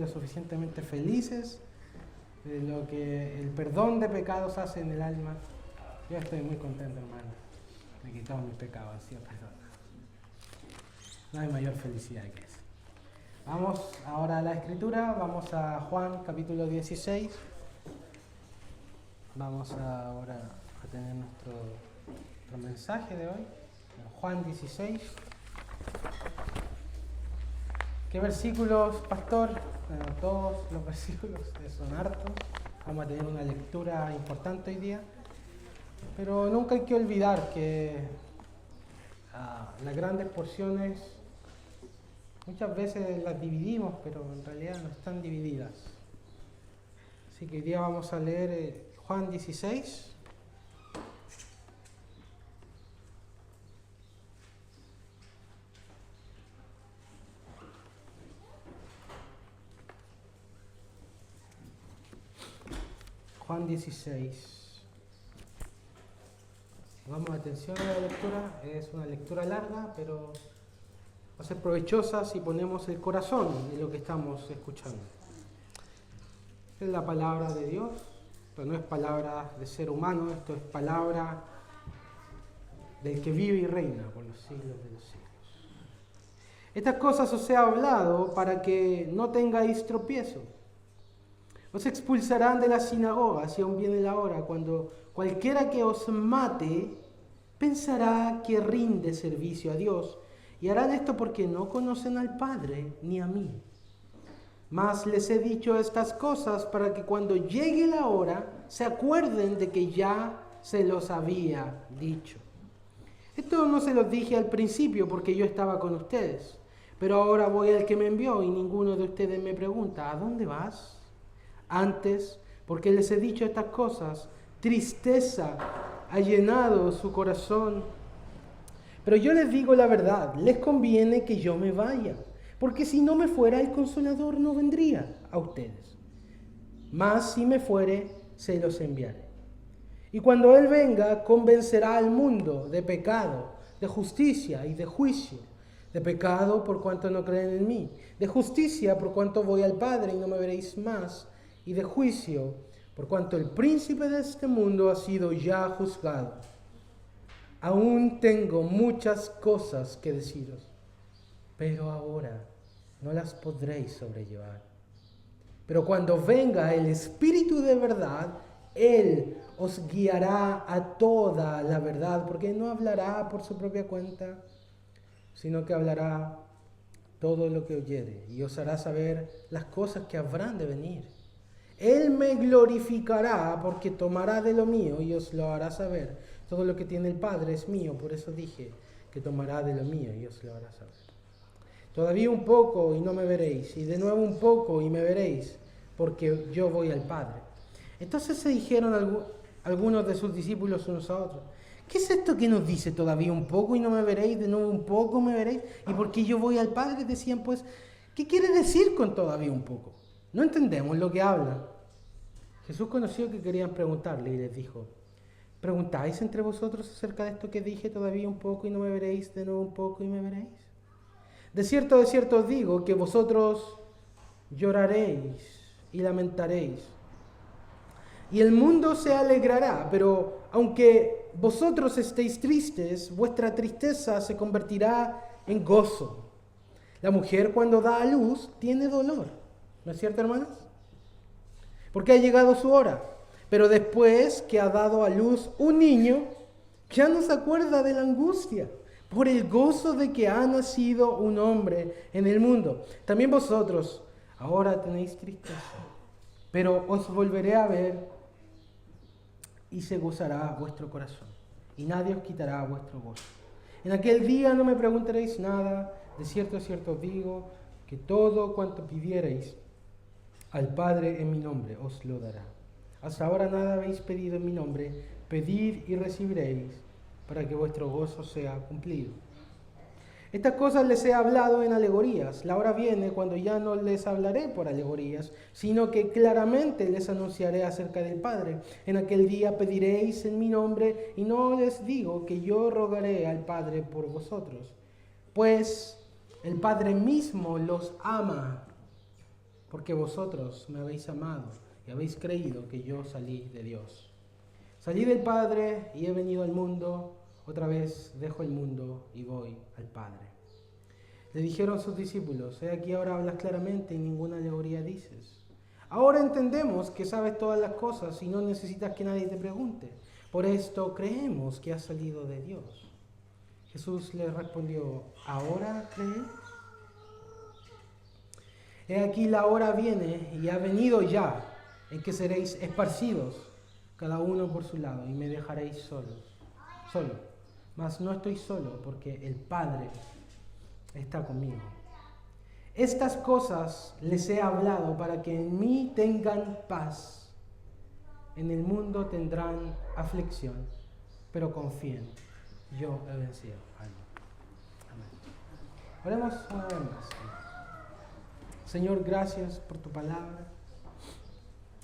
lo suficientemente felices de lo que el perdón de pecados hace en el alma. Yo estoy muy contento, hermano. Me he quitado mis pecados, ¿sí? No hay mayor felicidad que eso. Vamos ahora a la escritura, vamos a Juan capítulo 16. Vamos ahora a tener nuestro mensaje de hoy. Juan 16. ¿Qué versículos, pastor? Bueno, todos los versículos son hartos. Vamos a tener una lectura importante hoy día. Pero nunca hay que olvidar que las grandes porciones muchas veces las dividimos, pero en realidad no están divididas. Así que hoy día vamos a leer Juan 16. Juan 16. Vamos, atención a la lectura. Es una lectura larga, pero va a ser provechosa si ponemos el corazón en lo que estamos escuchando. Esta es la palabra de Dios. Esto no es palabra de ser humano, esto es palabra del que vive y reina por los siglos de los siglos. Estas cosas os he hablado para que no tengáis tropiezo. Os expulsarán de las sinagogas y aún viene la hora cuando cualquiera que os mate pensará que rinde servicio a Dios, y harán esto porque no conocen al Padre ni a mí. Mas les he dicho estas cosas para que cuando llegue la hora se acuerden de que ya se los había dicho. Esto no se los dije al principio porque yo estaba con ustedes, pero ahora voy al que me envió y ninguno de ustedes me pregunta, ¿a dónde vas? Antes, porque les he dicho estas cosas, tristeza ha llenado su corazón. Pero yo les digo la verdad, les conviene que yo me vaya, porque si no me fuera el Consolador no vendría a ustedes. Mas si me fuere, se los enviaré. Y cuando Él venga, convencerá al mundo de pecado, de justicia y de juicio. De pecado por cuanto no creen en mí, de justicia por cuanto voy al Padre y no me veréis más, y de juicio por cuanto el príncipe de este mundo ha sido ya juzgado. Aún tengo muchas cosas que deciros, pero ahora no las podréis sobrellevar. Pero cuando venga el Espíritu de verdad, Él os guiará a toda la verdad, porque no hablará por su propia cuenta, sino que hablará todo lo que oyere y os hará saber las cosas que habrán de venir. Él me glorificará porque tomará de lo mío y os lo hará saber. Todo lo que tiene el Padre es mío, por eso dije que tomará de lo mío y os lo hará saber. Todavía un poco y no me veréis, y de nuevo un poco y me veréis, porque yo voy al Padre. Entonces se dijeron algunos de sus discípulos unos a otros, ¿qué es esto que nos dice todavía un poco y no me veréis, de nuevo un poco me veréis? Y porque yo voy al Padre, decían pues, ¿qué quiere decir con todavía un poco? No entendemos lo que habla. Jesús conoció que querían preguntarle y les dijo, ¿preguntáis entre vosotros acerca de esto que dije todavía un poco y no me veréis, de nuevo un poco y me veréis? De cierto os digo que vosotros lloraréis y lamentaréis, y el mundo se alegrará, pero aunque vosotros estéis tristes, vuestra tristeza se convertirá en gozo. La mujer cuando da a luz tiene dolor, ¿no es cierto, hermanos? Porque ha llegado su hora, pero después que ha dado a luz un niño, ya no se acuerda de la angustia por el gozo de que ha nacido un hombre en el mundo. También vosotros ahora tenéis tristeza, pero os volveré a ver y se gozará vuestro corazón, y nadie os quitará vuestro gozo. En aquel día no me preguntaréis nada, de cierto os digo, que todo cuanto pidiereis al Padre en mi nombre os lo dará. Hasta ahora nada habéis pedido en mi nombre, pedid y recibiréis, para que vuestro gozo sea cumplido. Estas cosas les he hablado en alegorías. La hora viene cuando ya no les hablaré por alegorías, sino que claramente les anunciaré acerca del Padre. En aquel día pediréis en mi nombre, y no les digo que yo rogaré al Padre por vosotros, pues el Padre mismo los ama, porque vosotros me habéis amado y habéis creído que yo salí de Dios. Salí del Padre y he venido al mundo, otra vez dejo el mundo y voy al Padre. Le dijeron sus discípulos: he aquí ahora hablas claramente y ninguna alegoría dices. Ahora entendemos que sabes todas las cosas y no necesitas que nadie te pregunte. Por esto creemos que has salido de Dios. Jesús les respondió: ¿ahora creéis? He aquí la hora viene y ha venido ya, en que seréis esparcidos, cada uno por su lado, y me dejaréis solo. Mas no estoy solo, porque el Padre está conmigo. Estas cosas les he hablado para que en mí tengan paz. En el mundo tendrán aflicción, pero confíen, yo he vencido al mundo. Amén. Oremos una vez más. Señor, gracias por tu palabra.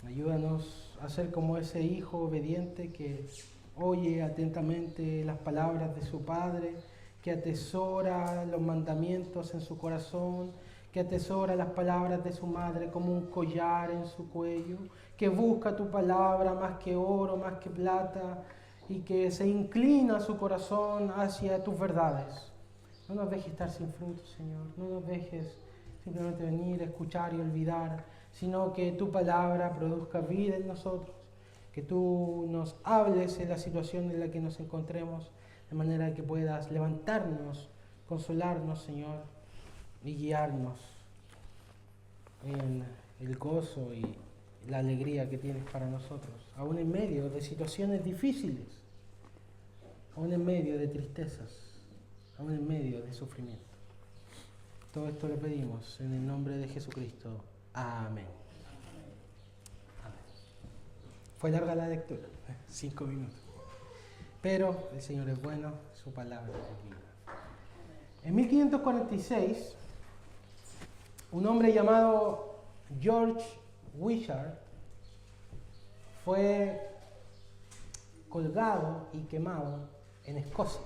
Ayúdanos a ser como ese hijo obediente que oye atentamente las palabras de su padre, que atesora los mandamientos en su corazón, que atesora las palabras de su madre como un collar en su cuello, que busca tu palabra más que oro, más que plata, y que se inclina su corazón hacia tus verdades. No nos dejes estar sin fruto, Señor. No nos dejes simplemente venir, escuchar y olvidar, sino que tu palabra produzca vida en nosotros, que tú nos hables en la situación en la que nos encontremos, de manera que puedas levantarnos, consolarnos, Señor, y guiarnos en el gozo y la alegría que tienes para nosotros, aún en medio de situaciones difíciles, aún en medio de tristezas, aún en medio de sufrimiento. Todo esto lo pedimos en el nombre de Jesucristo. Amén. Amén. Fue larga la lectura, 5 minutos. Pero el Señor es bueno, su palabra es vida. En 1546, un hombre llamado George Wishart fue colgado y quemado en Escocia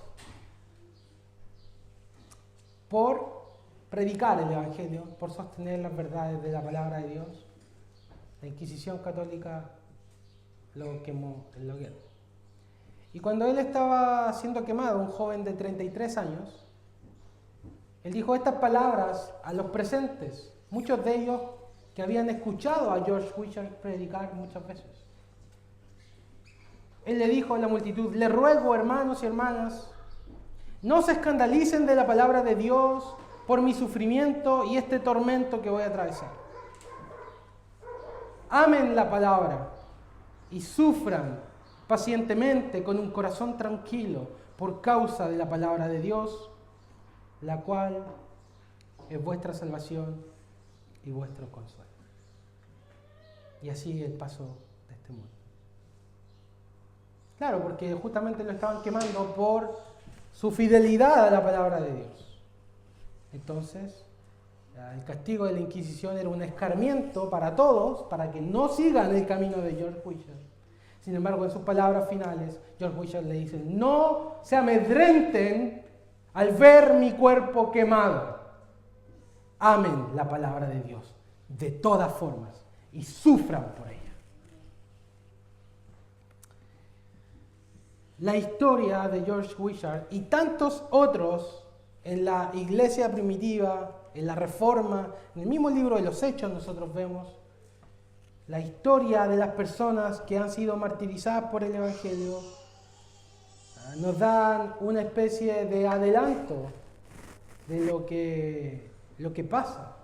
por predicar el Evangelio, por sostener las verdades de la palabra de Dios. La Inquisición católica lo quemó en la hoguera. Y cuando él estaba siendo quemado, un joven de 33 años, él dijo estas palabras a los presentes, muchos de ellos que habían escuchado a George Wishart predicar muchas veces. Él le dijo a la multitud: les ruego, hermanos y hermanas, no se escandalicen de la palabra de Dios por mi sufrimiento y este tormento que voy a atravesar. Amen la palabra y sufran pacientemente con un corazón tranquilo por causa de la palabra de Dios, la cual es vuestra salvación y vuestro consuelo. Y así el paso de este mundo. Claro, porque justamente lo estaban quemando por su fidelidad a la palabra de Dios. Entonces, el castigo de la Inquisición era un escarmiento para todos, para que no sigan el camino de George Wishart. Sin embargo, en sus palabras finales, George Wishart le dice: no se amedrenten al ver mi cuerpo quemado. Amen la palabra de Dios de todas formas y sufran por ella. La historia de George Wishart y tantos otros en la iglesia primitiva, en la Reforma, en el mismo libro de los Hechos nosotros vemos la historia de las personas que han sido martirizadas por el Evangelio. Nos dan una especie de adelanto de lo que pasa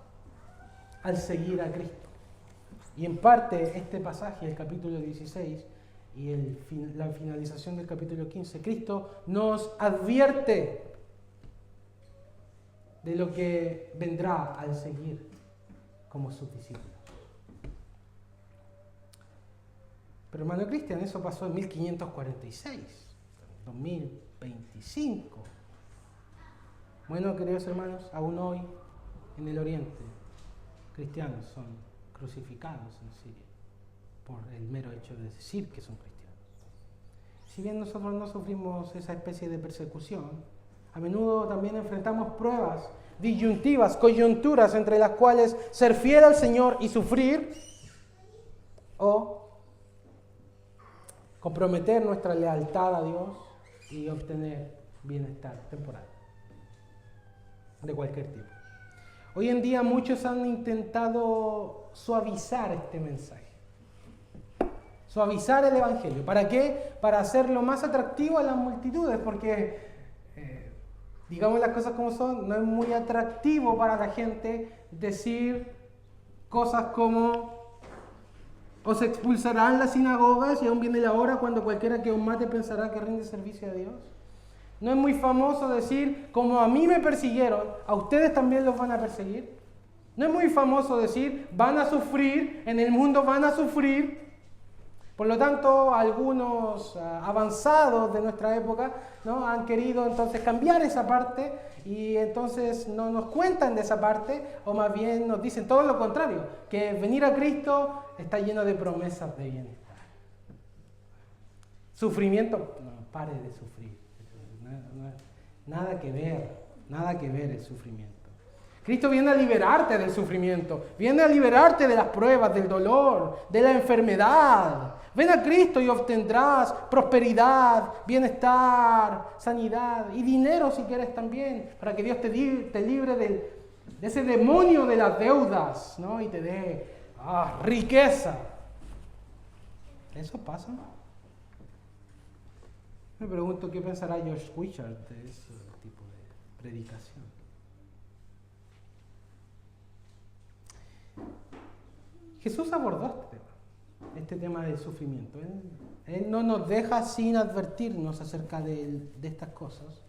al seguir a Cristo. Y en parte este pasaje, el capítulo 16 y la finalización del capítulo 15, Cristo nos advierte de lo que vendrá al seguir como sus discípulos. Pero hermano Cristian, eso pasó en 1546, 2025. Bueno, queridos hermanos, aún hoy en el Oriente, cristianos son crucificados en Siria por el mero hecho de decir que son cristianos. Si bien nosotros no sufrimos esa especie de persecución, A menudo también enfrentamos pruebas, disyuntivas, coyunturas entre las cuales ser fiel al Señor y sufrir, o comprometer nuestra lealtad a Dios y obtener bienestar temporal, de cualquier tipo. Hoy en día muchos han intentado suavizar este mensaje, suavizar el Evangelio. ¿Para qué? Para hacerlo más atractivo a las multitudes, porque, digamos las cosas como son, no es muy atractivo para la gente decir cosas como: os expulsarán las sinagogas y aún viene la hora cuando cualquiera que os mate pensará que rinde servicio a Dios. No es muy famoso decir: como a mí me persiguieron, a ustedes también los van a perseguir. No es muy famoso decir: van a sufrir, en el mundo van a sufrir. Por lo tanto, algunos avanzados de nuestra época, ¿no?, han querido entonces cambiar esa parte y entonces no nos cuentan de esa parte, o más bien nos dicen todo lo contrario, que venir a Cristo está lleno de promesas de bienestar. Sufrimiento, no, pare de sufrir. Nada que ver el sufrimiento. Cristo viene a liberarte del sufrimiento, viene a liberarte de las pruebas, del dolor, de la enfermedad. Ven a Cristo y obtendrás prosperidad, bienestar, sanidad y dinero si quieres también, para que Dios te libre de ese demonio de las deudas, ¿no?, y te dé riqueza. ¿Eso pasa? Me pregunto qué pensará Josh Wishart de ese tipo de predicación. Jesús abordó este tema del sufrimiento. Él no nos deja sin advertirnos acerca de estas cosas.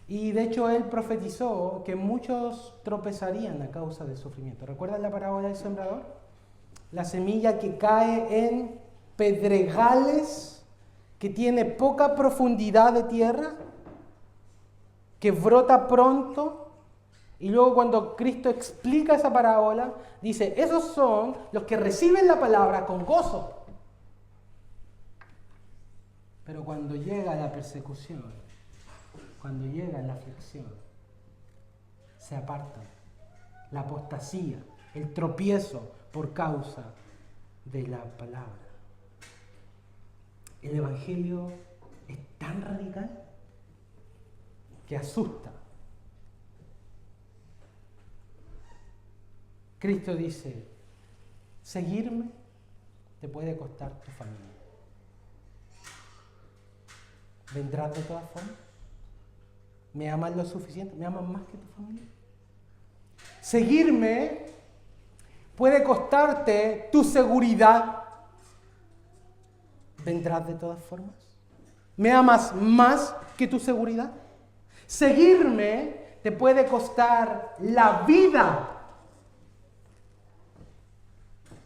Y de hecho Él profetizó que muchos tropezarían a causa del sufrimiento. ¿Recuerdan la parábola del sembrador? La semilla que cae en pedregales, que tiene poca profundidad de tierra, que brota pronto. Y luego cuando Cristo explica esa parábola, dice: esos son los que reciben la palabra con gozo. Pero cuando llega la persecución, cuando llega la aflicción, se apartan. La apostasía, el tropiezo por causa de la palabra. El Evangelio es tan radical que asusta. Cristo dice: seguirme te puede costar tu familia. ¿Vendrás de todas formas? ¿Me amas lo suficiente? ¿Me amas más que tu familia? Seguirme puede costarte tu seguridad. ¿Vendrás de todas formas? ¿Me amas más que tu seguridad? Seguirme te puede costar la vida.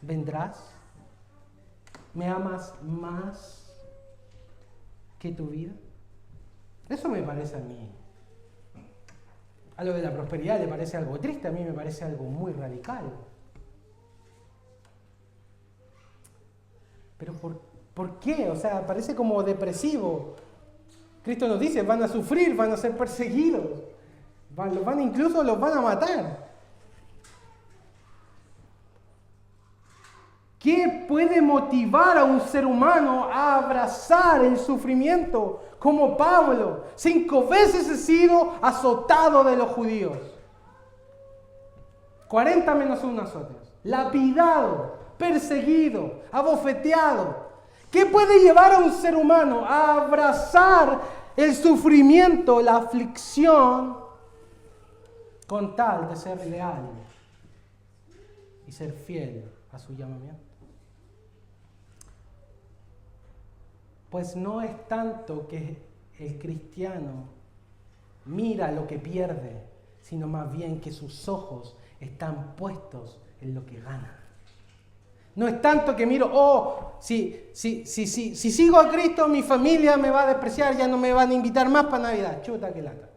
¿Vendrás? ¿Me amas más que tu vida? Eso me parece a mí. A lo de la prosperidad le parece algo triste, a mí me parece algo muy radical. Pero ¿por qué? O sea, parece como depresivo. Cristo nos dice: van a sufrir, van a ser perseguidos, incluso los van a matar. ¿Qué puede motivar a un ser humano a abrazar el sufrimiento? Como Pablo, 5 veces he sido azotado de los judíos. 40 menos 1 azotes. Lapidado, perseguido, abofeteado. ¿Qué puede llevar a un ser humano a abrazar el sufrimiento, la aflicción, con tal de ser leal y ser fiel a su llamamiento? Pues no es tanto que el cristiano mira lo que pierde, sino más bien que sus ojos están puestos en lo que gana. No es tanto que miro: si sigo a Cristo, mi familia me va a despreciar, ya no me van a invitar más para Navidad. Chuta que lata.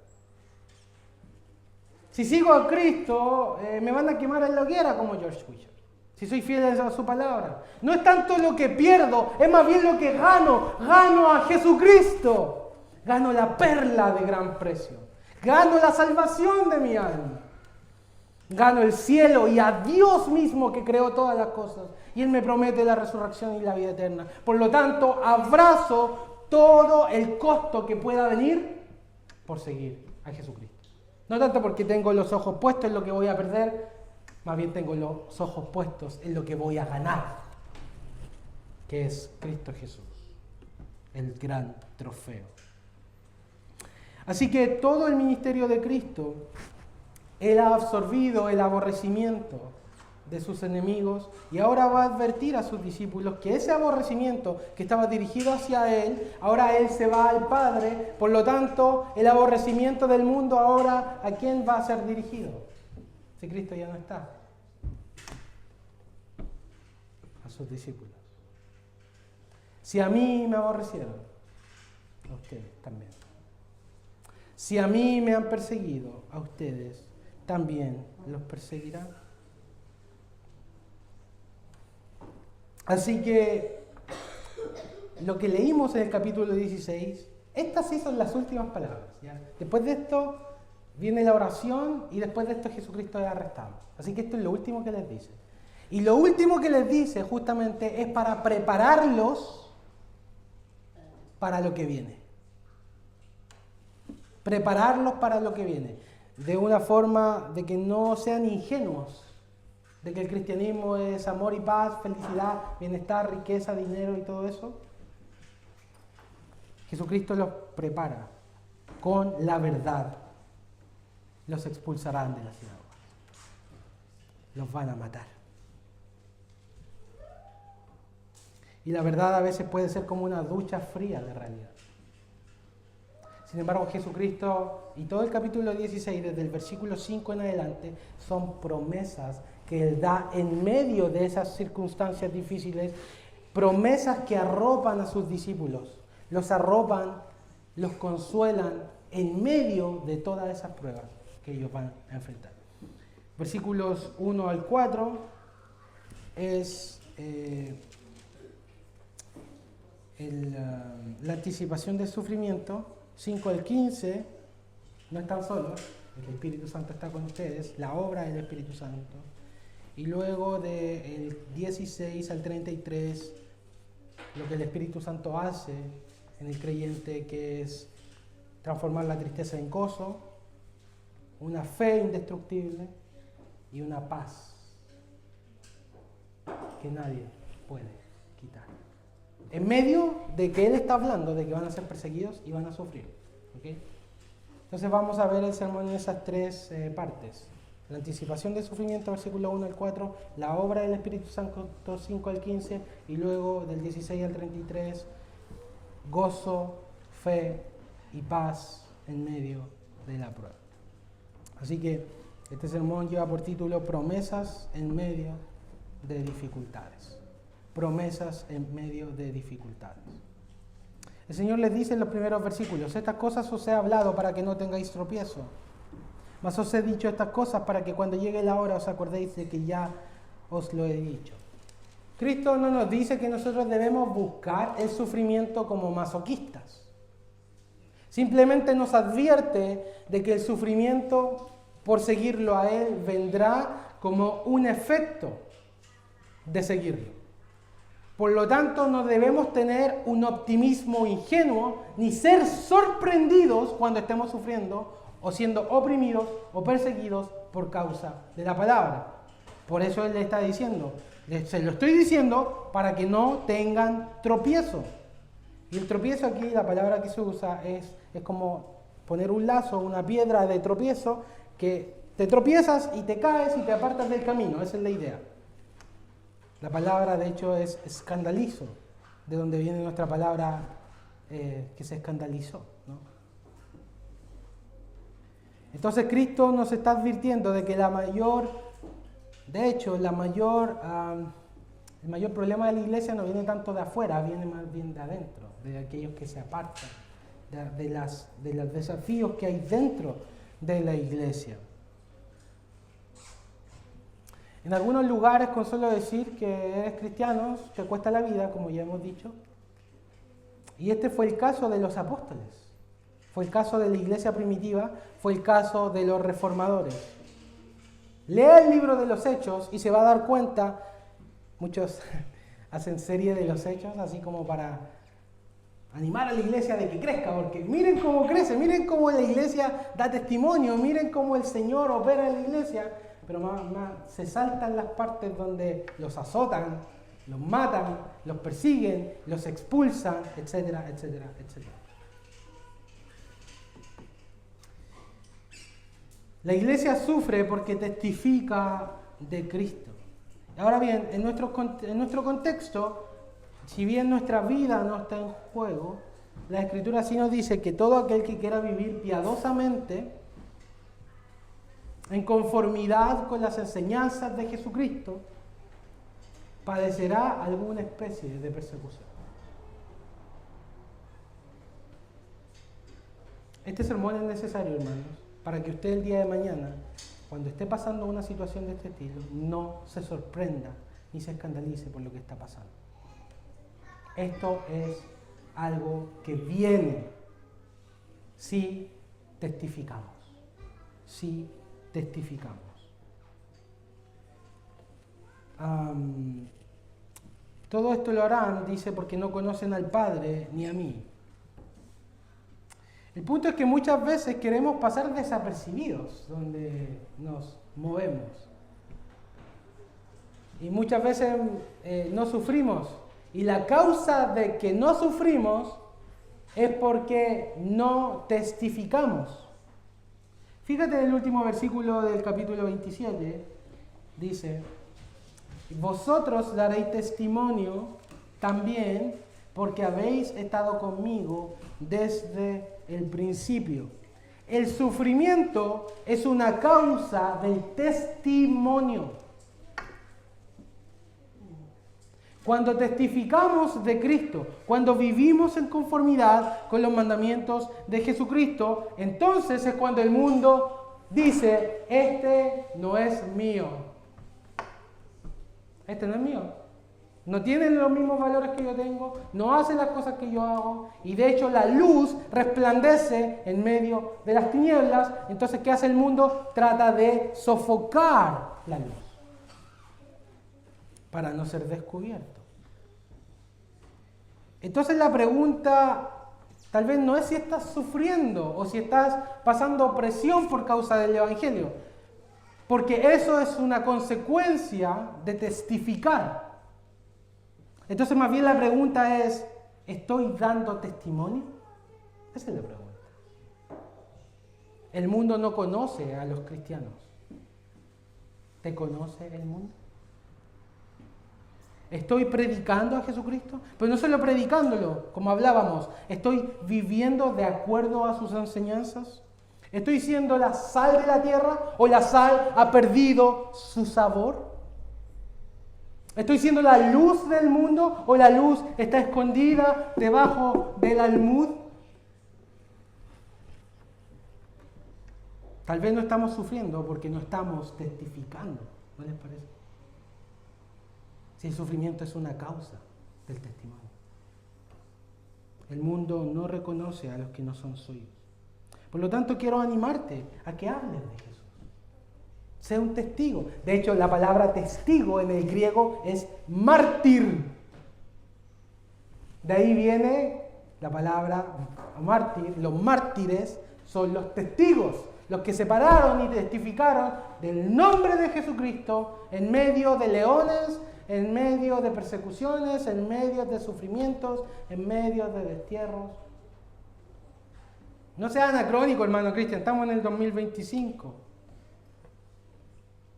Si sigo a Cristo, me van a quemar en la hoguera como George Wishart. Si soy fiel a su palabra. No es tanto lo que pierdo, es más bien lo que gano. Gano a Jesucristo. Gano la perla de gran precio. Gano la salvación de mi alma. Gano el cielo y a Dios mismo que creó todas las cosas. Y Él me promete la resurrección y la vida eterna. Por lo tanto, abrazo todo el costo que pueda venir por seguir a Jesucristo. No tanto porque tengo los ojos puestos en lo que voy a perder, más bien tengo los ojos puestos en lo que voy a ganar, que es Cristo Jesús, el gran trofeo. Así que todo el ministerio de Cristo, Él ha absorbido el aborrecimiento de sus enemigos y ahora va a advertir a sus discípulos que ese aborrecimiento que estaba dirigido hacia Él, ahora Él se va al Padre, por lo tanto el aborrecimiento del mundo ahora ¿a quién va a ser dirigido? Si Cristo ya no está. A sus discípulos. Si a mí me aborrecieron, a ustedes también. Si a mí me han perseguido, a ustedes también los perseguirán. Así que lo que leímos en el capítulo 16, estas sí son las últimas palabras, ¿ya? Después de esto viene la oración y después de esto Jesucristo es arrestado. Así que esto es lo último que les dice. Y lo último que les dice justamente es para prepararlos para lo que viene. Prepararlos para lo que viene. De una forma de que no sean ingenuos. De que el cristianismo es amor y paz, felicidad, bienestar, riqueza, dinero y todo eso. Jesucristo los prepara con la verdad. Los expulsarán de la sinagoga. Los van a matar. Y la verdad a veces puede ser como una ducha fría de realidad. Sin embargo, Jesucristo y todo el capítulo 16, desde el versículo 5 en adelante, son promesas que Él da en medio de esas circunstancias difíciles, promesas que arropan a sus discípulos, los arropan, los consuelan en medio de todas esas pruebas que ellos van a enfrentar. Versículos 1 al 4 es la anticipación del sufrimiento. 5 al 15, no están solos, el Espíritu Santo está con ustedes, la obra del Espíritu Santo. Y luego del 16 al 33, lo que el Espíritu Santo hace en el creyente, que es transformar la tristeza en gozo, una fe indestructible y una paz que nadie puede quitar. En medio de que Él está hablando de que van a ser perseguidos y van a sufrir. ¿Okay? Entonces vamos a ver el sermón en esas tres partes. La anticipación del sufrimiento, versículo 1 al 4, la obra del Espíritu Santo, 5 al 15, y luego del 16 al 33, gozo, fe y paz en medio de la prueba. Así que este sermón lleva por título Promesas en medio de dificultades. Promesas en medio de dificultades. El Señor les dice en los primeros versículos: estas cosas os he hablado para que no tengáis tropiezo. Mas os he dicho estas cosas para que cuando llegue la hora os acordéis de que ya os lo he dicho. Cristo no nos dice que nosotros debemos buscar el sufrimiento como masoquistas. Simplemente nos advierte de que el sufrimiento, por seguirlo a Él, vendrá como un efecto de seguirlo. Por lo tanto, no debemos tener un optimismo ingenuo ni ser sorprendidos cuando estemos sufriendo o siendo oprimidos o perseguidos por causa de la palabra. Por eso Él le está diciendo, se lo estoy diciendo para que no tengan tropiezo. Y el tropiezo aquí, la palabra que se usa es como poner un lazo, una piedra de tropiezo, que te tropiezas y te caes y te apartas del camino. Esa es la idea. La palabra, de hecho, es escandalizo, de donde viene nuestra palabra que se escandalizó, ¿no? Entonces Cristo nos está advirtiendo de que el mayor problema de la iglesia no viene tanto de afuera, viene más bien de adentro, de aquellos que se apartan, de los desafíos que hay dentro de la iglesia. En algunos lugares, con solo decir que eres cristiano, te cuesta la vida, como ya hemos dicho. Y este fue el caso de los apóstoles. fue el caso de la iglesia primitiva, fue el caso de los reformadores. Lea el libro de los Hechos y se va a dar cuenta, muchos hacen serie de los Hechos, así como para animar a la iglesia de que crezca, porque miren cómo crece, miren cómo la iglesia da testimonio, miren cómo el Señor opera en la iglesia, pero más se saltan las partes donde los azotan, los matan, los persiguen, los expulsan, etcétera, etcétera, etcétera. La iglesia sufre porque testifica de Cristo. Ahora bien, en nuestro contexto, si bien nuestra vida no está en juego, la Escritura sí nos dice que todo aquel que quiera vivir piadosamente, en conformidad con las enseñanzas de Jesucristo, padecerá alguna especie de persecución. Este sermón es necesario, hermanos, para que usted el día de mañana, cuando esté pasando una situación de este estilo, no se sorprenda ni se escandalice por lo que está pasando. Esto es algo que viene si testificamos. Si testificamos. Todo esto lo harán, dice, porque no conocen al Padre ni a mí. El punto es que muchas veces queremos pasar desapercibidos donde nos movemos. Y muchas veces no sufrimos. Y la causa de que no sufrimos es porque no testificamos. Fíjate en el último versículo del capítulo 27. Dice: vosotros daréis testimonio también porque habéis estado conmigo desde el principio. El sufrimiento es una causa del testimonio. Cuando testificamos de Cristo, cuando vivimos en conformidad con los mandamientos de Jesucristo, entonces es cuando el mundo dice: este no es mío. Este no es mío. No tiene los mismos valores que yo tengo, no hace las cosas que yo hago, y de hecho la luz resplandece en medio de las tinieblas. Entonces, ¿qué hace el mundo? Trata de sofocar la luz para no ser descubierto. Entonces la pregunta tal vez no es si estás sufriendo o si estás pasando opresión por causa del Evangelio, porque eso es una consecuencia de testificar. Entonces más bien la pregunta es: ¿estoy dando testimonio? Esa es la pregunta. El mundo no conoce a los cristianos. ¿Te conoce el mundo? ¿Estoy predicando a Jesucristo? Pero no solo predicándolo, como hablábamos. ¿Estoy viviendo de acuerdo a sus enseñanzas? ¿Estoy siendo la sal de la tierra o la sal ha perdido su sabor? ¿Estoy siendo la luz del mundo o la luz está escondida debajo del almud? Tal vez no estamos sufriendo porque no estamos testificando. ¿No les parece? Si el sufrimiento es una causa del testimonio. El mundo no reconoce a los que no son suyos. Por lo tanto, quiero animarte a que hables de Jesús. Sea un testigo. De hecho, la palabra testigo en el griego es mártir. De ahí viene la palabra mártir. Los mártires son los testigos, los que se pararon y testificaron del nombre de Jesucristo en medio de leones, en medio de persecuciones, en medio de sufrimientos, en medio de destierros. No sea anacrónico, hermano Cristian, estamos en el 2025.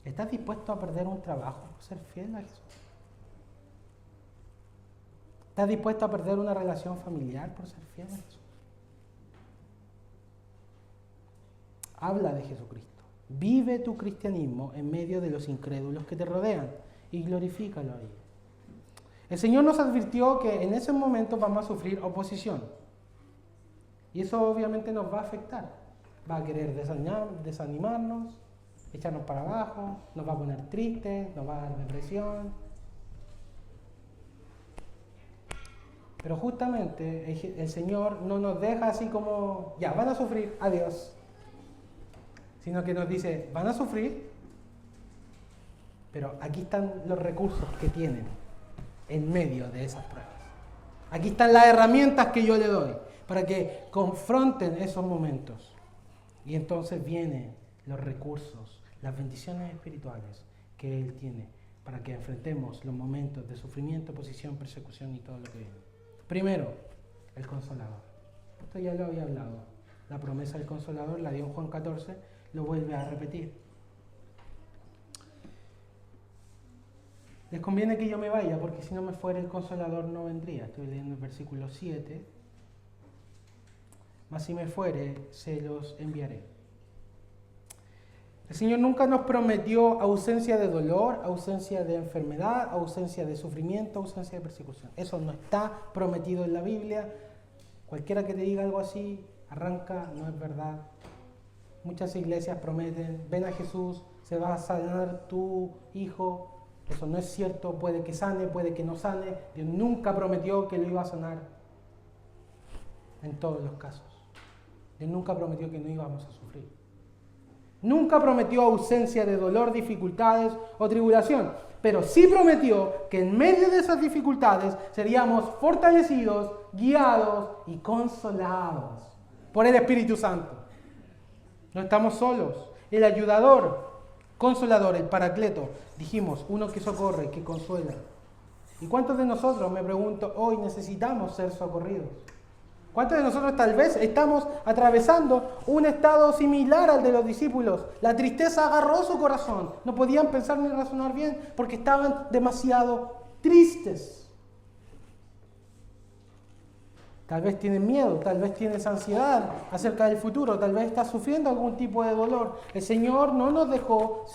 ¿Estás dispuesto a perder un trabajo por ser fiel a Jesús? ¿Estás dispuesto a perder una relación familiar por ser fiel a Jesús? Habla de Jesucristo. Vive tu cristianismo en medio de los incrédulos que te rodean y glorifícalo ahí. El Señor nos advirtió que en ese momento vamos a sufrir oposición. Y eso obviamente nos va a afectar. Va a querer desanimarnos, echarnos para abajo, nos va a poner tristes, nos va a dar depresión. Pero justamente el Señor no nos deja así como, ya, van a sufrir, adiós. Sino que nos dice, van a sufrir, pero aquí están los recursos que tienen en medio de esas pruebas. Aquí están las herramientas que yo le doy para que confronten esos momentos. Y entonces vienen los recursos, las bendiciones espirituales que Él tiene para que enfrentemos los momentos de sufrimiento, oposición, persecución y todo lo que viene. Primero, el Consolador. Esto ya lo había hablado. La promesa del Consolador la dio en Juan 14, lo vuelve a repetir. Les conviene que yo me vaya, porque si no me fuera el Consolador no vendría. Estoy leyendo el versículo 7. Mas si me fuere, se los enviaré. El Señor nunca nos prometió ausencia de dolor, ausencia de enfermedad, ausencia de sufrimiento, ausencia de persecución. Eso no está prometido en la Biblia. Cualquiera que te diga algo así, arranca, no es verdad. Muchas iglesias prometen, ven a Jesús, se va a sanar tu hijo. Eso no es cierto, puede que sane, puede que no sane. Dios nunca prometió que lo iba a sanar en todos los casos. Dios nunca prometió que no íbamos a sufrir. Nunca prometió ausencia de dolor, dificultades o tribulación, pero sí prometió que en medio de esas dificultades seríamos fortalecidos, guiados y consolados por el Espíritu Santo. No estamos solos. El ayudador, consolador, el paracleto, dijimos, uno que socorre, que consuela. ¿Y cuántos de nosotros, me pregunto, hoy necesitamos ser socorridos? ¿Cuántos de nosotros tal vez estamos atravesando un estado similar al de los discípulos? La tristeza agarró su corazón. No podían pensar ni razonar bien porque estaban demasiado tristes. Tal vez tienes miedo, tal vez tienes ansiedad acerca del futuro, tal vez estás sufriendo algún tipo de dolor. El Señor no nos dejó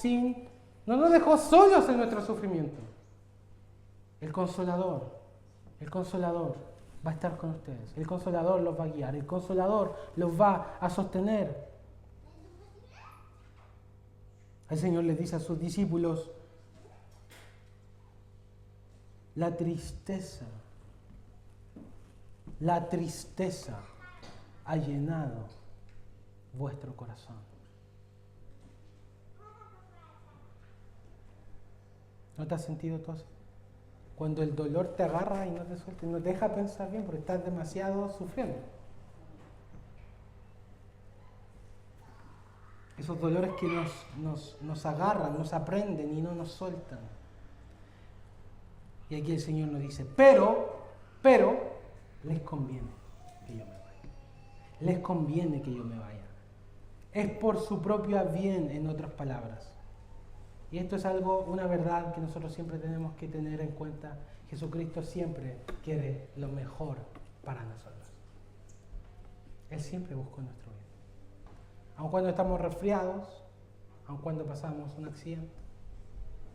solos en nuestro sufrimiento. El Consolador va a estar con ustedes. El Consolador los va a guiar. El Consolador los va a sostener. El Señor les dice a sus discípulos, la tristeza ha llenado vuestro corazón. ¿No te has sentido tú así? Cuando el dolor te agarra y no te suelta, no te deja pensar bien porque estás demasiado sufriendo. Esos dolores que nos agarran, nos aprenden y no nos sueltan. Y aquí el Señor nos dice, pero, les conviene que yo me vaya. Les conviene que yo me vaya. Es por su propio bien, en otras palabras. Y esto es una verdad que nosotros siempre tenemos que tener en cuenta. Jesucristo siempre quiere lo mejor para nosotros. Él siempre busca nuestro bien. Aun cuando estamos resfriados, aun cuando pasamos un accidente,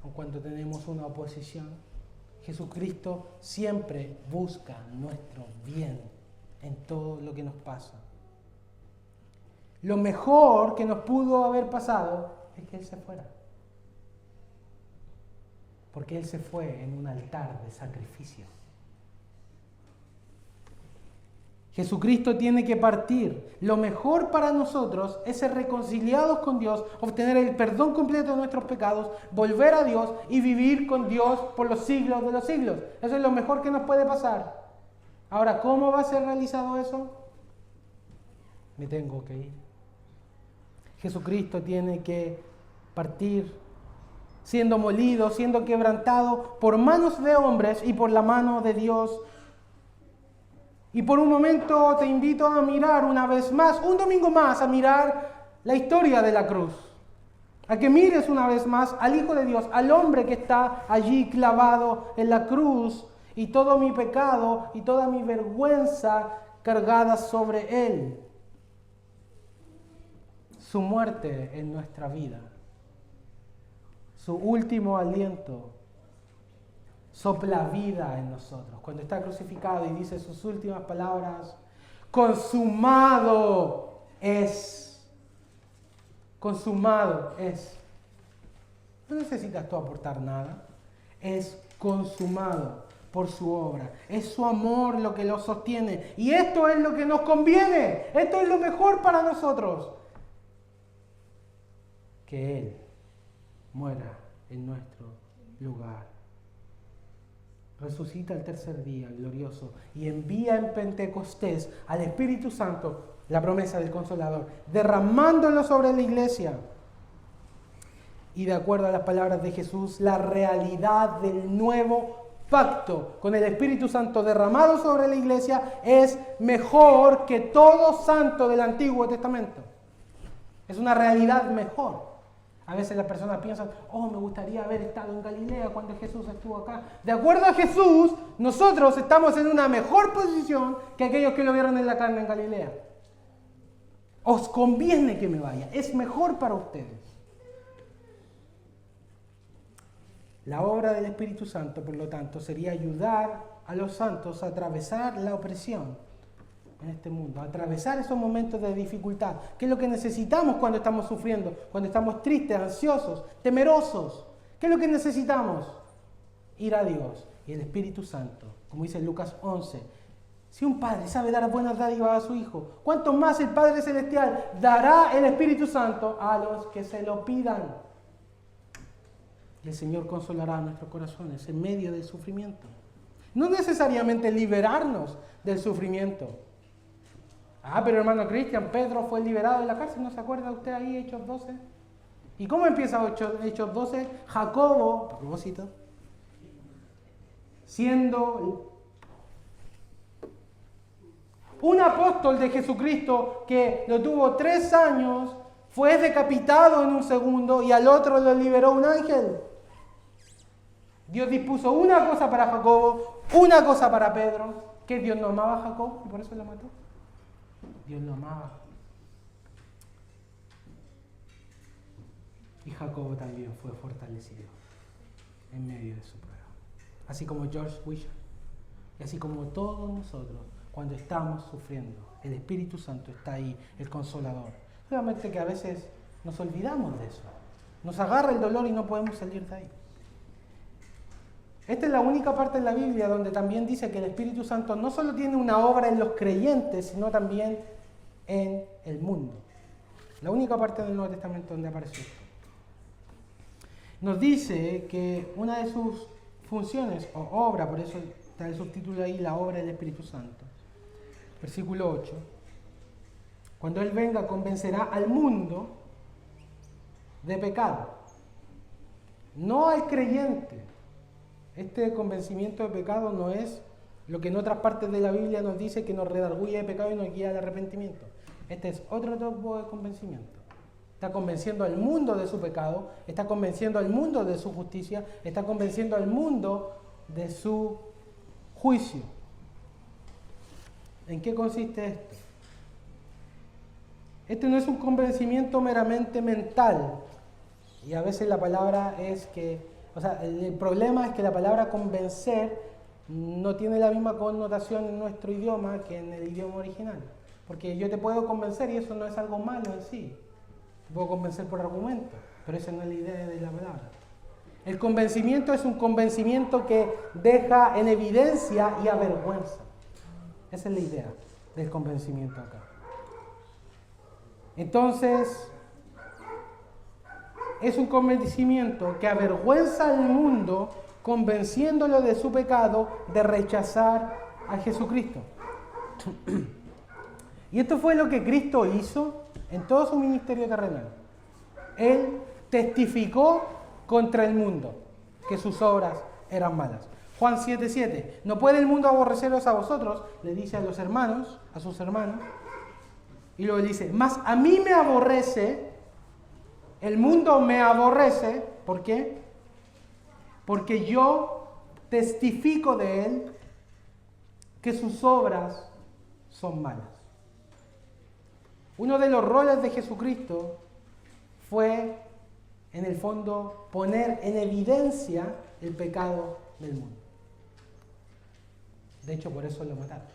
aun cuando tenemos una oposición, Jesucristo siempre busca nuestro bien en todo lo que nos pasa. Lo mejor que nos pudo haber pasado es que Él se fuera. Porque Él se fue en un altar de sacrificio. Jesucristo tiene que partir. Lo mejor para nosotros es ser reconciliados con Dios, obtener el perdón completo de nuestros pecados, volver a Dios y vivir con Dios por los siglos de los siglos. Eso es lo mejor que nos puede pasar. Ahora, ¿cómo va a ser realizado eso? Me tengo que ir. Jesucristo tiene que partir, siendo molido, siendo quebrantado por manos de hombres y por la mano de Dios. Y por un momento te invito a mirar una vez más, un domingo más, a mirar la historia de la cruz. A que mires una vez más al Hijo de Dios, al hombre que está allí clavado en la cruz y todo mi pecado y toda mi vergüenza cargada sobre Él. Su muerte en nuestra vida. Su último aliento sopla vida en nosotros. Cuando está crucificado y dice sus últimas palabras, consumado es. Consumado es. No necesitas tú aportar nada. Es consumado. por su obra. Es su amor lo que lo sostiene. Y esto es lo que nos conviene. Esto es lo mejor para nosotros. Que Él muera en nuestro lugar. Resucita el tercer día, glorioso, y envía en Pentecostés al Espíritu Santo, la promesa del Consolador, derramándolo sobre la iglesia. Y de acuerdo a las palabras de Jesús, la realidad del nuevo pacto con el Espíritu Santo derramado sobre la iglesia es mejor que todo santo del Antiguo Testamento. Es una realidad mejor. A veces las personas piensan, me gustaría haber estado en Galilea cuando Jesús estuvo acá. De acuerdo a Jesús, nosotros estamos en una mejor posición que aquellos que lo vieron en la carne en Galilea. Os conviene que me vaya, es mejor para ustedes. La obra del Espíritu Santo, por lo tanto, sería ayudar a los santos a atravesar la opresión en este mundo, a atravesar esos momentos de dificultad. ¿Qué es lo que necesitamos cuando estamos sufriendo? Cuando estamos tristes, ansiosos, temerosos. ¿Qué es lo que necesitamos? Ir a Dios y el Espíritu Santo. Como dice Lucas 11. Si un padre sabe dar buenas dádivas a su hijo, ¿cuánto más el Padre Celestial dará el Espíritu Santo a los que se lo pidan? Y el Señor consolará nuestros corazones en medio del sufrimiento. No necesariamente liberarnos del sufrimiento. Pero hermano Cristian, Pedro fue liberado de la cárcel, ¿no se acuerda usted ahí, Hechos 12? ¿Y cómo empieza Hechos 12? Jacobo, a propósito, siendo un apóstol de Jesucristo que lo tuvo 3 años, fue decapitado en un segundo y al otro lo liberó un ángel. Dios dispuso una cosa para Jacobo, una cosa para Pedro, que Dios no amaba a Jacob y por eso lo mató. Dios lo amaba. Y Jacobo también fue fortalecido en medio de su prueba. Así como George Wishart. Y así como todos nosotros, cuando estamos sufriendo, el Espíritu Santo está ahí, el Consolador. Solamente que a veces nos olvidamos de eso. Nos agarra el dolor y no podemos salir de ahí. Esta es la única parte de la Biblia donde también dice que el Espíritu Santo no solo tiene una obra en los creyentes, sino también en el mundo. La única parte del Nuevo Testamento donde aparece esto. Nos dice que una de sus funciones o obra, por eso está el subtítulo ahí, la obra del Espíritu Santo. Versículo 8. Cuando Él venga, convencerá al mundo de pecado. No al creyente. Este convencimiento de pecado no es lo que en otras partes de la Biblia nos dice que nos redarguye de pecado y nos guía al arrepentimiento. Este es otro tipo de convencimiento. Está convenciendo al mundo de su pecado, está convenciendo al mundo de su justicia, está convenciendo al mundo de su juicio. ¿En qué consiste esto? Este no es un convencimiento meramente mental. Y a veces la palabra es que... el problema es que la palabra convencer no tiene la misma connotación en nuestro idioma que en el idioma original. Porque yo te puedo convencer y eso no es algo malo en sí. Te puedo convencer por argumento, pero esa no es la idea de la palabra. El convencimiento es un convencimiento que deja en evidencia y avergüenza. Esa es la idea del convencimiento acá. Entonces, es un convencimiento que avergüenza al mundo, convenciéndolo de su pecado, de rechazar a Jesucristo. Y esto fue lo que Cristo hizo en todo su ministerio terrenal. Él testificó contra el mundo que sus obras eran malas. Juan 7:7. No puede el mundo aborreceros a vosotros, le dice a los hermanos, a sus hermanos, y luego le dice, mas a mí me aborrece, el mundo me aborrece, ¿por qué? Porque yo testifico de él que sus obras son malas. Uno de los roles de Jesucristo fue, en el fondo, poner en evidencia el pecado del mundo. De hecho, por eso lo mataron.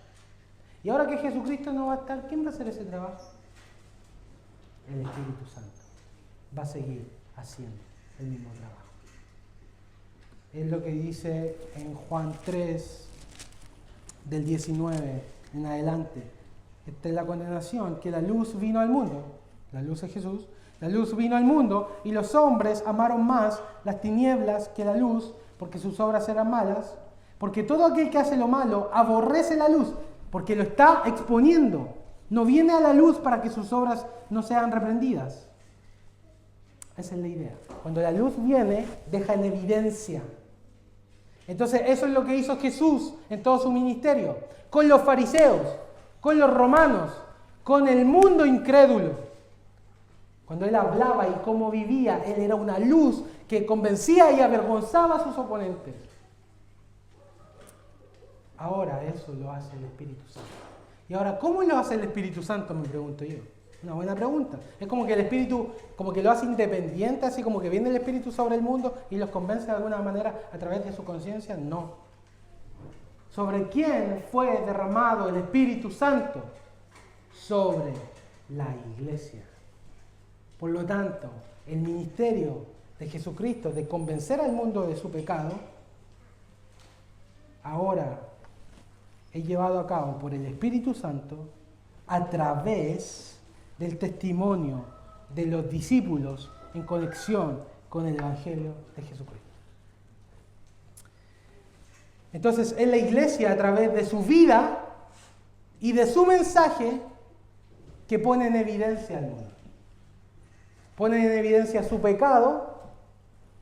Y ahora que Jesucristo no va a estar, ¿quién va a hacer ese trabajo? El Espíritu Santo. Va a seguir haciendo el mismo trabajo. Es lo que dice en Juan 3, del 19 en adelante. Esta es la condenación, que la luz vino al mundo. La luz es Jesús. La luz vino al mundo y los hombres amaron más las tinieblas que la luz, porque sus obras eran malas. Porque todo aquel que hace lo malo aborrece la luz, porque lo está exponiendo. No viene a la luz para que sus obras no sean reprendidas. Esa es la idea. Cuando la luz viene, deja en evidencia. Entonces eso es lo que hizo Jesús en todo su ministerio. Con los fariseos, con los romanos, con el mundo incrédulo. Cuando él hablaba y cómo vivía, él era una luz que convencía y avergonzaba a sus oponentes. Ahora eso lo hace el Espíritu Santo. Y ahora, ¿cómo lo hace el Espíritu Santo? Me pregunto yo. Una buena pregunta. Es como que el Espíritu, como que lo hace independiente, así como que viene el Espíritu sobre el mundo y los convence de alguna manera a través de su conciencia. No. ¿Sobre quién fue derramado el Espíritu Santo? Sobre la iglesia. Por lo tanto, el ministerio de Jesucristo de convencer al mundo de su pecado, ahora es llevado a cabo por el Espíritu Santo a través del testimonio de los discípulos en conexión con el Evangelio de Jesucristo. Entonces, es la iglesia a través de su vida y de su mensaje que pone en evidencia al mundo. Pone en evidencia su pecado,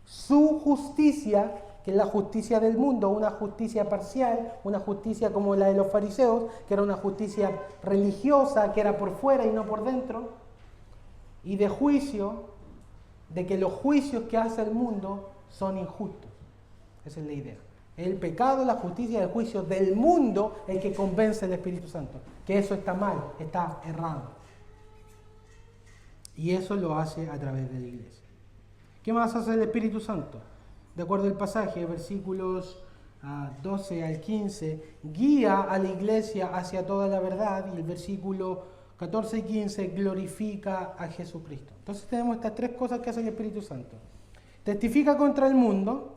su justicia, que es la justicia del mundo, una justicia parcial, una justicia como la de los fariseos, que era una justicia religiosa, que era por fuera y no por dentro, y de juicio, de que los juicios que hace el mundo son injustos. Esa es la idea. El pecado, la justicia y el juicio del mundo es el que convence al Espíritu Santo, que eso está mal, está errado. Y eso lo hace a través de la iglesia. ¿Qué más hace el Espíritu Santo? De acuerdo al pasaje, versículos 12 al 15, guía a la iglesia hacia toda la verdad, y el versículo 14 y 15 glorifica a Jesucristo. Entonces tenemos estas tres cosas que hace el Espíritu Santo. Testifica contra el mundo,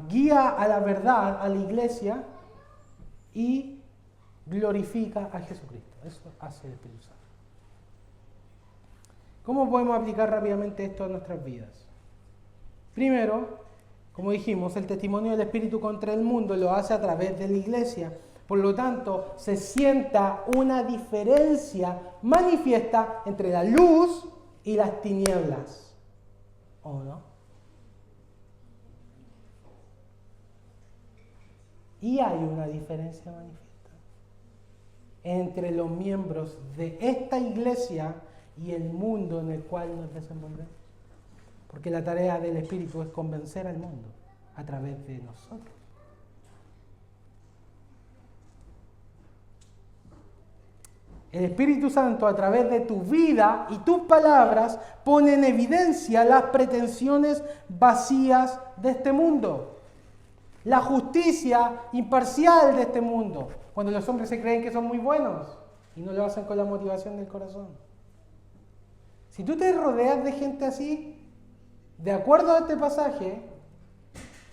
guía a la verdad, a la iglesia, y glorifica a Jesucristo. Eso hace el Espíritu Santo. ¿Cómo podemos aplicar rápidamente esto a nuestras vidas? Primero, como dijimos, el testimonio del Espíritu contra el mundo lo hace a través de la iglesia. Por lo tanto, se sienta una diferencia manifiesta entre la luz y las tinieblas. ¿O no? Y hay una diferencia manifiesta entre los miembros de esta iglesia y el mundo en el cual nos desenvolvemos. Porque la tarea del Espíritu es convencer al mundo a través de nosotros. El Espíritu Santo, a través de tu vida y tus palabras, pone en evidencia las pretensiones vacías de este mundo. La justicia imparcial de este mundo. Cuando los hombres se creen que son muy buenos y no lo hacen con la motivación del corazón. Si tú te rodeas de gente así, de acuerdo a este pasaje,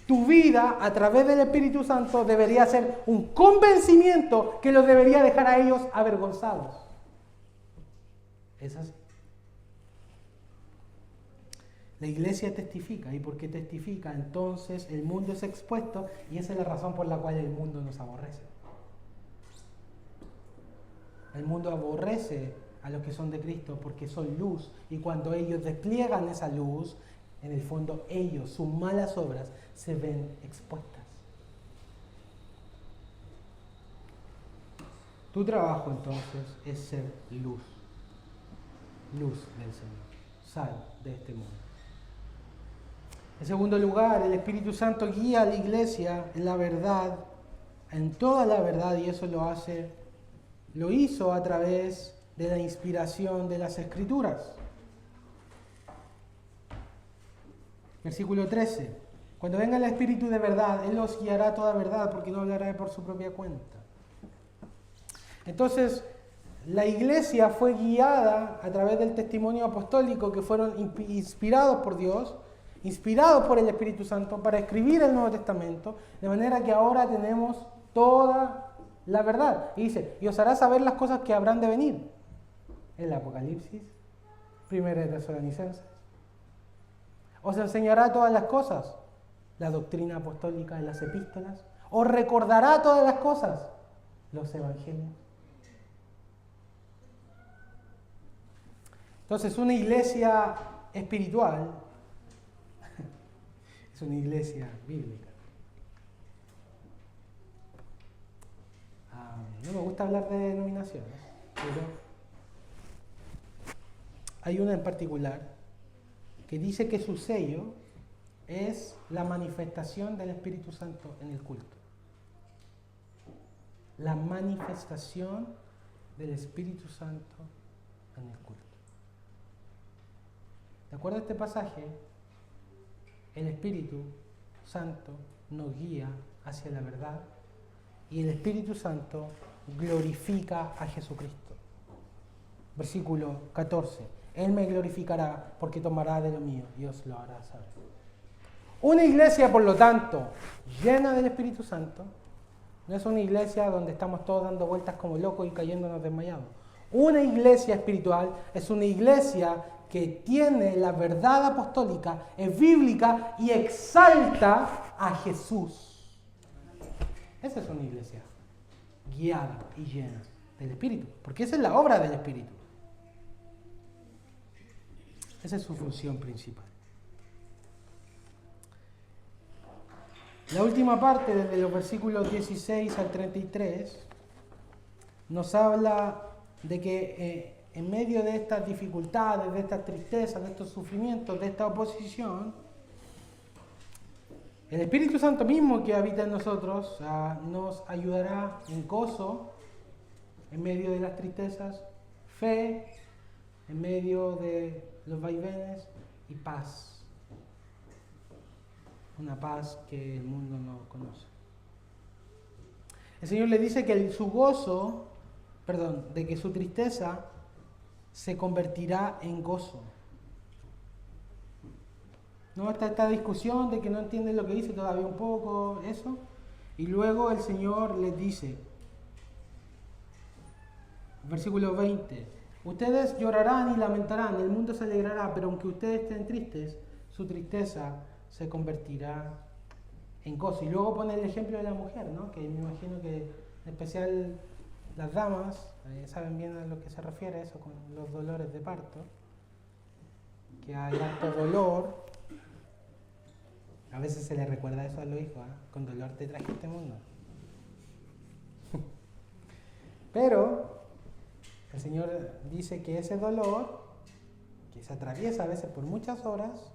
tu vida a través del Espíritu Santo debería ser un convencimiento que los debería dejar a ellos avergonzados. Es así. La iglesia testifica, y porque testifica, entonces el mundo es expuesto, y esa es la razón por la cual el mundo nos aborrece. El mundo aborrece a los que son de Cristo porque son luz, y cuando ellos despliegan esa luz, en el fondo ellos, sus malas obras, se ven expuestas. Tu trabajo entonces es ser luz, luz del Señor, sal de este mundo. En segundo lugar, el Espíritu Santo guía a la iglesia en la verdad, en toda la verdad, y eso lo hizo a través de la inspiración de las Escrituras. Versículo 13. Cuando venga el Espíritu de verdad, Él los guiará a toda verdad, porque no hablará por su propia cuenta. Entonces, la iglesia fue guiada a través del testimonio apostólico que fueron inspirados por Dios, inspirados por el Espíritu Santo para escribir el Nuevo Testamento, de manera que ahora tenemos toda la verdad. Y dice, y os hará saber las cosas que habrán de venir. El Apocalipsis, Primera de Tesalonicenses. Os enseñará todas las cosas, la doctrina apostólica de las epístolas. Os recordará todas las cosas, los evangelios. Entonces, una iglesia espiritual es una iglesia bíblica. No me gusta hablar de denominaciones, pero hay una en particular que dice que su sello es la manifestación del Espíritu Santo en el culto. La manifestación del Espíritu Santo en el culto. De acuerdo a este pasaje, el Espíritu Santo nos guía hacia la verdad y el Espíritu Santo glorifica a Jesucristo. Versículo 14. Él me glorificará porque tomará de lo mío y os lo hará saber. Una iglesia, por lo tanto, llena del Espíritu Santo, no es una iglesia donde estamos todos dando vueltas como locos y cayéndonos desmayados. Una iglesia espiritual es una iglesia que tiene la verdad apostólica, es bíblica y exalta a Jesús. Esa es una iglesia guiada y llena del Espíritu, porque esa es la obra del Espíritu. Esa es su función principal. La última parte, desde los versículos 16 al 33, nos habla de que en medio de estas dificultades, de estas tristezas, de estos sufrimientos, de esta oposición, el Espíritu Santo mismo que habita en nosotros nos ayudará en gozo, en medio de las tristezas, fe, en medio de los vaivenes y paz. Una paz que el mundo no conoce. El Señor le dice que de que su tristeza se convertirá en gozo. No está esta discusión de que no entienden lo que dice todavía un poco, eso. Y luego el Señor les dice, versículo 20, ustedes llorarán y lamentarán, el mundo se alegrará, pero aunque ustedes estén tristes, su tristeza se convertirá en gozo. Y luego pone el ejemplo de la mujer, ¿no? Que me imagino que en especial las damas saben bien a lo que se refiere eso con los dolores de parto, que hay harto dolor. A veces se le recuerda eso a los hijos, con dolor te traje a este mundo. Pero el Señor dice que ese dolor, que se atraviesa a veces por muchas horas,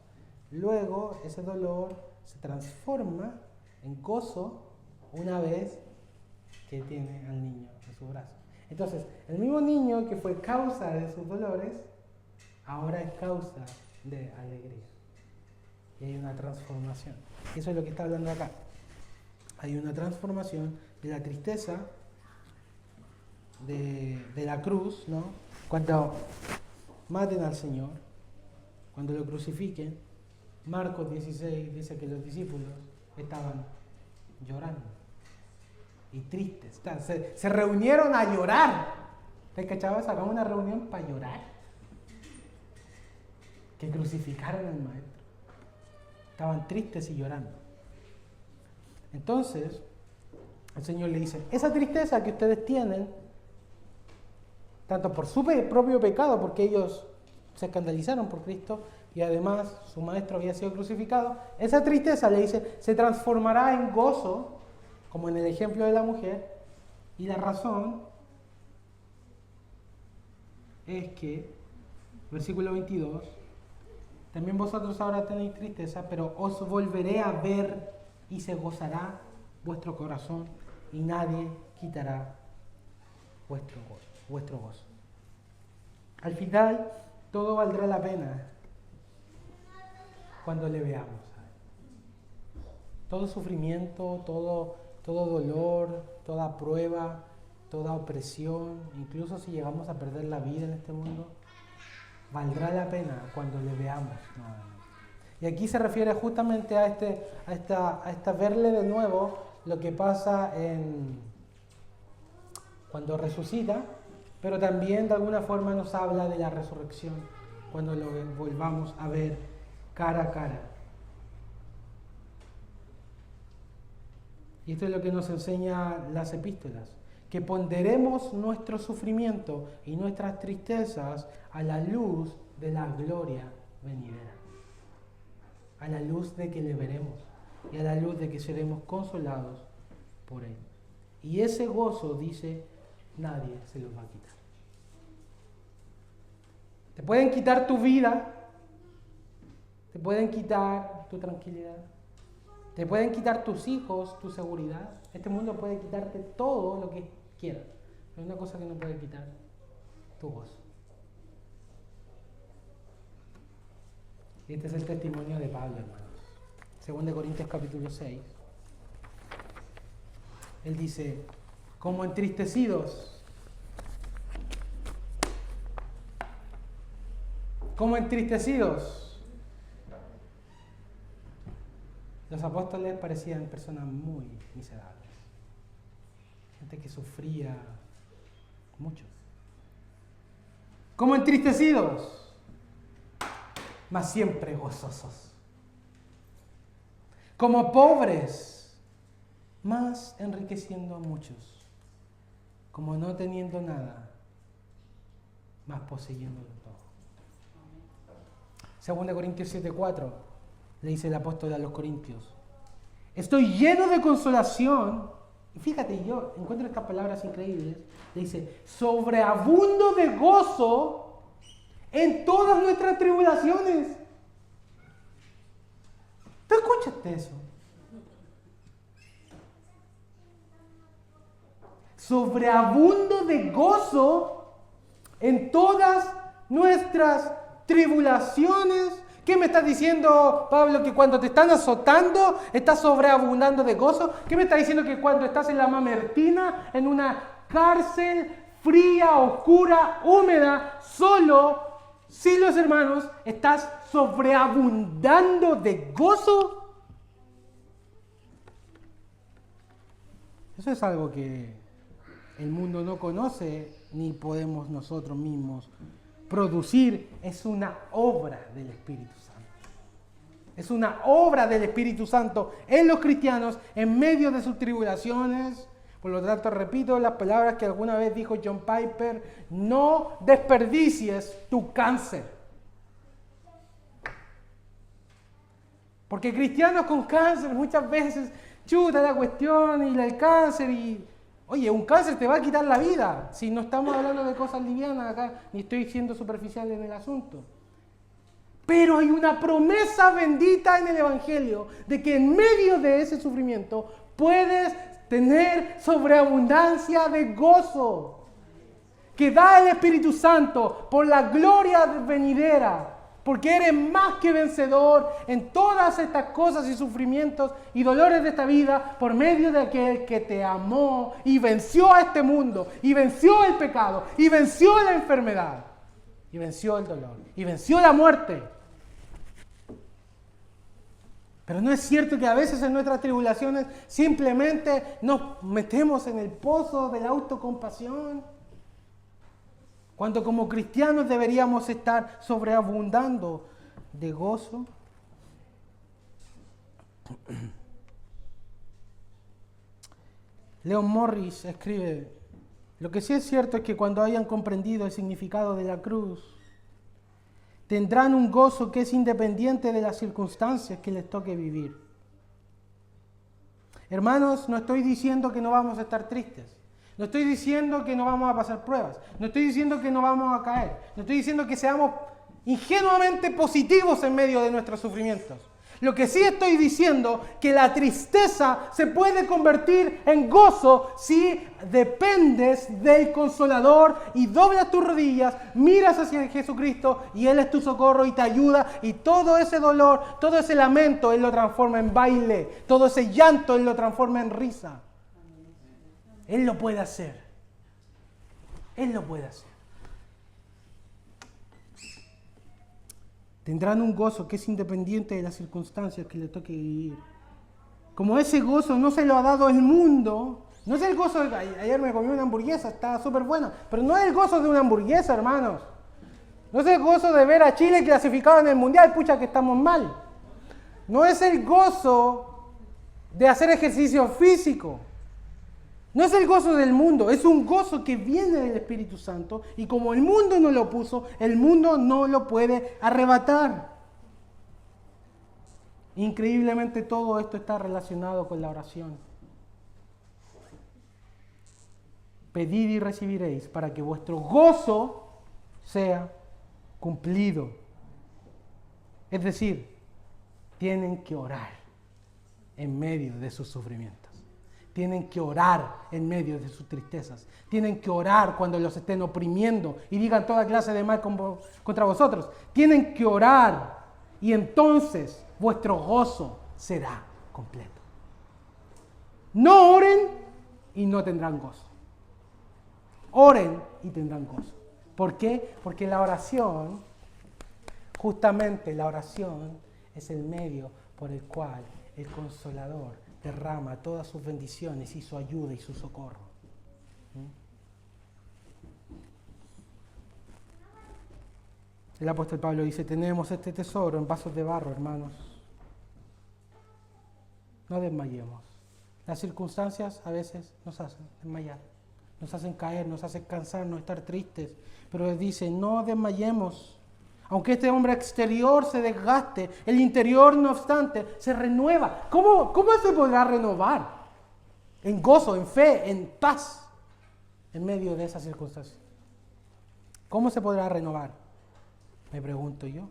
luego ese dolor se transforma en gozo una vez que tiene al niño en su brazo. Entonces, el mismo niño que fue causa de sus dolores, ahora es causa de alegría. Y hay una transformación. Eso es lo que está hablando acá. Hay una transformación de la tristeza, de la cruz, ¿no? Cuando maten al Señor, cuando lo crucifiquen, Marcos 16 dice que los discípulos estaban llorando y tristes. Se reunieron a llorar. ¿Te cachabas? Sacamos una reunión para llorar. Que crucificaron al Maestro. Estaban tristes y llorando. Entonces, el Señor le dice, esa tristeza que ustedes tienen, tanto por su propio pecado, porque ellos se escandalizaron por Cristo, y además su Maestro había sido crucificado, esa tristeza, le dice, se transformará en gozo, como en el ejemplo de la mujer, y la razón es que, versículo 22, también vosotros ahora tenéis tristeza, pero os volveré a ver y se gozará vuestro corazón y nadie quitará vuestro gozo. Al final, todo valdrá la pena cuando le veamos. Todo sufrimiento, todo dolor, toda prueba, toda opresión, incluso si llegamos a perder la vida en este mundo, valdrá la pena cuando le veamos nuevamente. Y aquí se refiere justamente a esta verle de nuevo lo que pasa cuando resucita, pero también de alguna forma nos habla de la resurrección, cuando lo volvamos a ver cara a cara. Y esto es lo que nos enseña las epístolas, que ponderemos nuestro sufrimiento y nuestras tristezas a la luz de la gloria venidera, a la luz de que le veremos y a la luz de que seremos consolados por Él. Y ese gozo, dice, nadie se los va a quitar. Te pueden quitar tu vida, te pueden quitar tu tranquilidad, te pueden quitar tus hijos, tu seguridad. Este mundo puede quitarte todo lo que quiera. Pero hay una cosa que no puede quitar: tu gozo. Y este es el testimonio de Pablo, hermanos. 2 Corintios capítulo 6. Él dice: como entristecidos, los apóstoles parecían personas muy miserables, gente que sufría mucho. Como entristecidos, mas siempre gozosos. Como pobres, mas enriqueciendo a muchos. Como no teniendo nada, mas poseyéndolo todo. 2 Corintios 7:4 le dice el apóstol a los corintios: estoy lleno de consolación. Y fíjate, yo encuentro estas palabras increíbles. Le dice: sobreabundo de gozo en todas nuestras tribulaciones. ¿Tú escuchaste eso? Sobreabundo de gozo en todas nuestras tribulaciones. ¿Qué me estás diciendo, Pablo? ¿Que cuando te están azotando estás sobreabundando de gozo? ¿Qué me estás diciendo? ¿Que cuando estás en la Mamertina, en una cárcel fría, oscura, húmeda, solo, sin los hermanos, estás sobreabundando de gozo? Eso es algo que el mundo no conoce, ni podemos nosotros mismos producir. Es una obra del Espíritu Santo. Es una obra del Espíritu Santo en los cristianos en medio de sus tribulaciones. Por lo tanto, repito las palabras que alguna vez dijo John Piper: no desperdicies tu cáncer. Porque cristianos con cáncer muchas veces, chuta la cuestión y el cáncer y... Oye, un cáncer te va a quitar la vida. Si no estamos hablando de cosas livianas acá, ni estoy siendo superficial en el asunto. Pero hay una promesa bendita en el Evangelio de que en medio de ese sufrimiento puedes tener sobreabundancia de gozo que da el Espíritu Santo por la gloria venidera. Porque eres más que vencedor en todas estas cosas y sufrimientos y dolores de esta vida por medio de aquel que te amó y venció a este mundo, y venció el pecado, y venció la enfermedad, y venció el dolor, y venció la muerte. Pero no es cierto que a veces en nuestras tribulaciones simplemente nos metemos en el pozo de la autocompasión, cuando como cristianos deberíamos estar sobreabundando de gozo. Leon Morris escribe: lo que sí es cierto es que cuando hayan comprendido el significado de la cruz, tendrán un gozo que es independiente de las circunstancias que les toque vivir. Hermanos, no estoy diciendo que no vamos a estar tristes. No estoy diciendo que no vamos a pasar pruebas. No estoy diciendo que no vamos a caer. No estoy diciendo que seamos ingenuamente positivos en medio de nuestros sufrimientos. Lo que sí estoy diciendo que la tristeza se puede convertir en gozo si dependes del Consolador y doblas tus rodillas, miras hacia Jesucristo y Él es tu socorro y te ayuda, y todo ese dolor, todo ese lamento Él lo transforma en baile, todo ese llanto Él lo transforma en risa. Él lo puede hacer. Él lo puede hacer. Tendrán un gozo que es independiente de las circunstancias que le toque vivir. Como ese gozo no se lo ha dado el mundo, no es el gozo de... Ayer me comí una hamburguesa, estaba súper buena, pero no es el gozo de una hamburguesa, hermanos. No es el gozo de ver a Chile clasificado en el Mundial, pucha que estamos mal. No es el gozo de hacer ejercicio físico. No es el gozo del mundo, es un gozo que viene del Espíritu Santo y como el mundo no lo puso, el mundo no lo puede arrebatar. Increíblemente todo esto está relacionado con la oración. Pedid y recibiréis para que vuestro gozo sea cumplido. Es decir, tienen que orar en medio de sus sufrimientos. Tienen que orar en medio de sus tristezas. Tienen que orar cuando los estén oprimiendo y digan toda clase de mal contra vosotros. Tienen que orar y entonces vuestro gozo será completo. No oren y no tendrán gozo. Oren y tendrán gozo. ¿Por qué? Porque la oración, justamente la oración, es el medio por el cual el Consolador derrama todas sus bendiciones y su ayuda y su socorro. El apóstol Pablo dice, tenemos este tesoro en vasos de barro, hermanos. No desmayemos. Las circunstancias a veces nos hacen desmayar, nos hacen caer, nos hacen cansarnos, estar tristes. Pero él dice, no desmayemos. Aunque este hombre exterior se desgaste, el interior, no obstante, se renueva. ¿Cómo se podrá renovar? En gozo, en fe, en paz, en medio de esas circunstancias. ¿Cómo se podrá renovar? Me pregunto yo.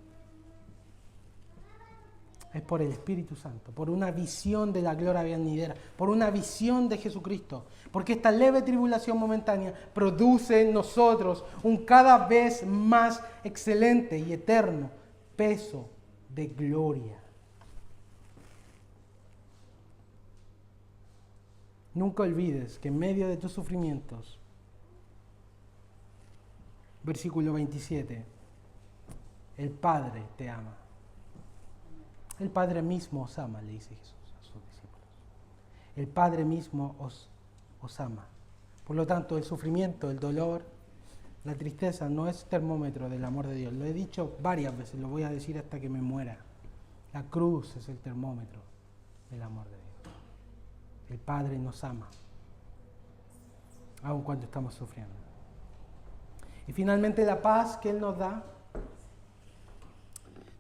Es por el Espíritu Santo, por una visión de la gloria venidera, por una visión de Jesucristo. Porque esta leve tribulación momentánea produce en nosotros un cada vez más excelente y eterno peso de gloria. Nunca olvides que en medio de tus sufrimientos, versículo 27, el Padre te ama. El Padre mismo os ama, le dice Jesús a sus discípulos. El Padre mismo os ama. Por lo tanto, el sufrimiento, el dolor, la tristeza no es termómetro del amor de Dios. Lo he dicho varias veces, lo voy a decir hasta que me muera. La cruz es el termómetro del amor de Dios. El Padre nos ama, aun cuando estamos sufriendo. Y finalmente la paz que Él nos da.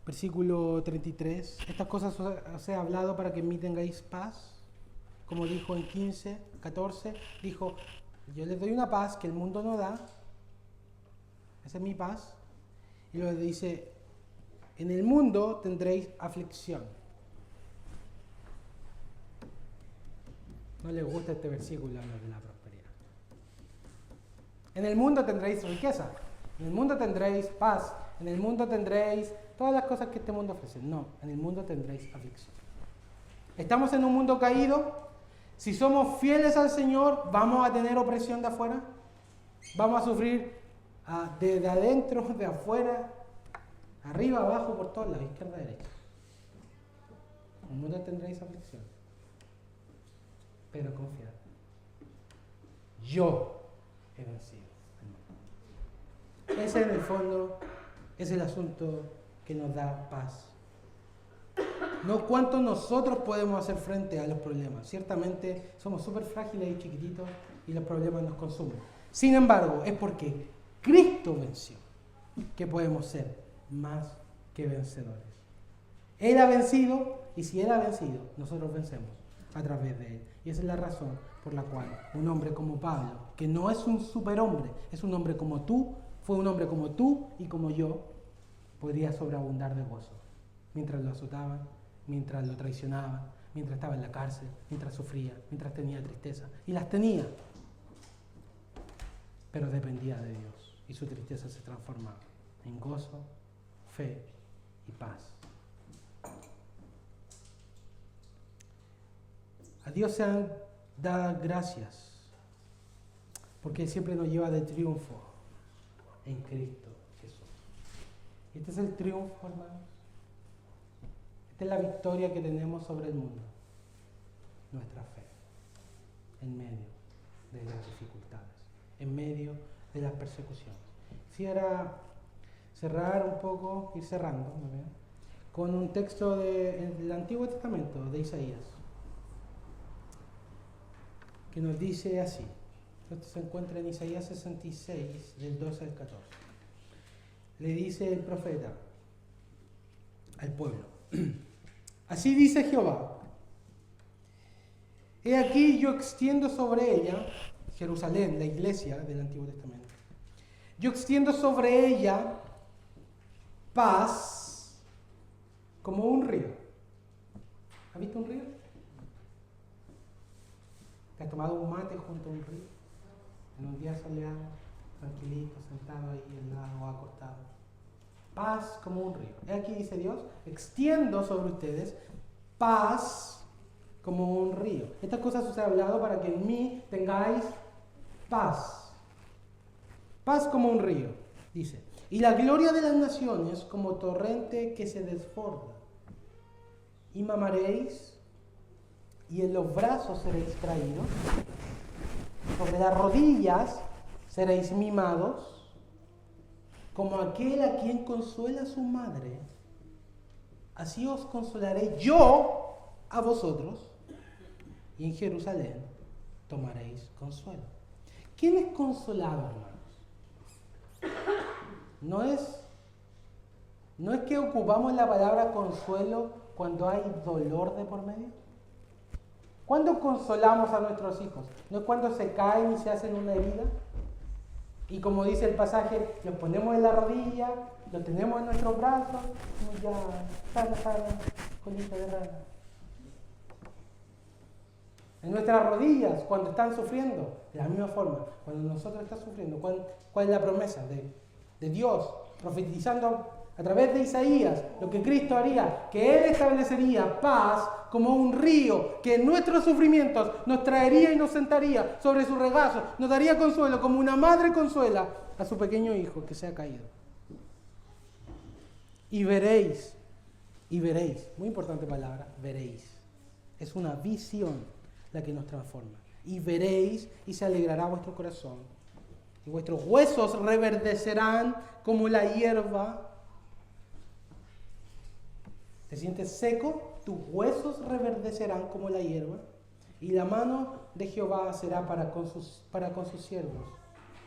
Versículo 33, estas cosas os he hablado para que en mí tengáis paz, como dijo en 15, 14, dijo, yo les doy una paz que el mundo no da, esa es mi paz, y luego dice, en el mundo tendréis aflicción. No les gusta este versículo a los de la prosperidad. En el mundo tendréis riqueza, en el mundo tendréis paz, en el mundo tendréis todas las cosas que este mundo ofrece. No, en el mundo tendréis aflicción. Estamos en un mundo caído. Si somos fieles al Señor, ¿vamos a tener opresión de afuera? ¿Vamos a sufrir de adentro, de afuera, arriba, abajo, por todos lados, izquierda, derecha? En el mundo tendréis aflicción. Pero confiad. Yo he vencido al mundo. Ese en el fondo es el asunto que nos da paz. No cuánto nosotros podemos hacer frente a los problemas. Ciertamente somos súper frágiles y chiquititos y los problemas nos consumen. Sin embargo, es porque Cristo venció que podemos ser más que vencedores. Él ha vencido y si Él ha vencido, nosotros vencemos a través de Él. Y esa es la razón por la cual un hombre como Pablo, que no es un superhombre, es un hombre como tú, fue un hombre como tú y como yo, podría sobreabundar de gozo, mientras lo azotaban, mientras lo traicionaban, mientras estaba en la cárcel, mientras sufría, mientras tenía tristeza. Y las tenía, pero dependía de Dios. Y su tristeza se transformaba en gozo, fe y paz. A Dios sean dadas gracias, porque Él siempre nos lleva de triunfo en Cristo. Este es el triunfo, hermanos. Esta es la victoria que tenemos sobre el mundo. Nuestra fe. En medio de las dificultades. En medio de las persecuciones. Quisiera cerrar un poco, ir cerrando, ¿no ven? Con un texto del Antiguo Testamento, de Isaías, que nos dice así. Esto se encuentra en Isaías 66, del 12 al 14. Le dice el profeta al pueblo: así dice Jehová: he aquí yo extiendo sobre ella, Jerusalén, la iglesia del Antiguo Testamento, yo extiendo sobre ella paz como un río. ¿Has visto un río? ¿Te has tomado un mate junto a un río? En un día soleado, tranquilito, sentado ahí en el agua, acostado. Paz como un río. Y aquí dice Dios: extiendo sobre ustedes paz como un río. Estas cosas os he hablado para que en mí tengáis paz. Paz como un río, dice. Y la gloria de las naciones como torrente que se desborda. Y mamaréis, y en los brazos seréis traídos, sobre las rodillas seréis mimados, como aquel a quien consuela su madre, así os consolaré yo a vosotros, y en Jerusalén tomaréis consuelo. ¿Quién es consolado, hermanos? No es que ocupamos la palabra consuelo cuando hay dolor de por medio. ¿Cuándo consolamos a nuestros hijos? ¿No es cuando se caen y se hacen una herida? Y como dice el pasaje, los ponemos en la rodilla, los tenemos en nuestros brazos, y ya, sana, colita de rana. En nuestras rodillas, cuando están sufriendo, de la misma forma, cuando nosotros estamos sufriendo, ¿cuál es la promesa de Dios? Profetizando a través de Isaías lo que Cristo haría, que Él establecería paz como un río, que en nuestros sufrimientos nos traería y nos sentaría sobre su regazo, nos daría consuelo como una madre consuela a su pequeño hijo que se ha caído. Y veréis, muy importante palabra, veréis, es una visión la que nos transforma. Y veréis y se alegrará vuestro corazón, y vuestros huesos reverdecerán como la hierba. ¿Te sientes seco? Tus huesos reverdecerán como la hierba, y la mano de Jehová será para con sus siervos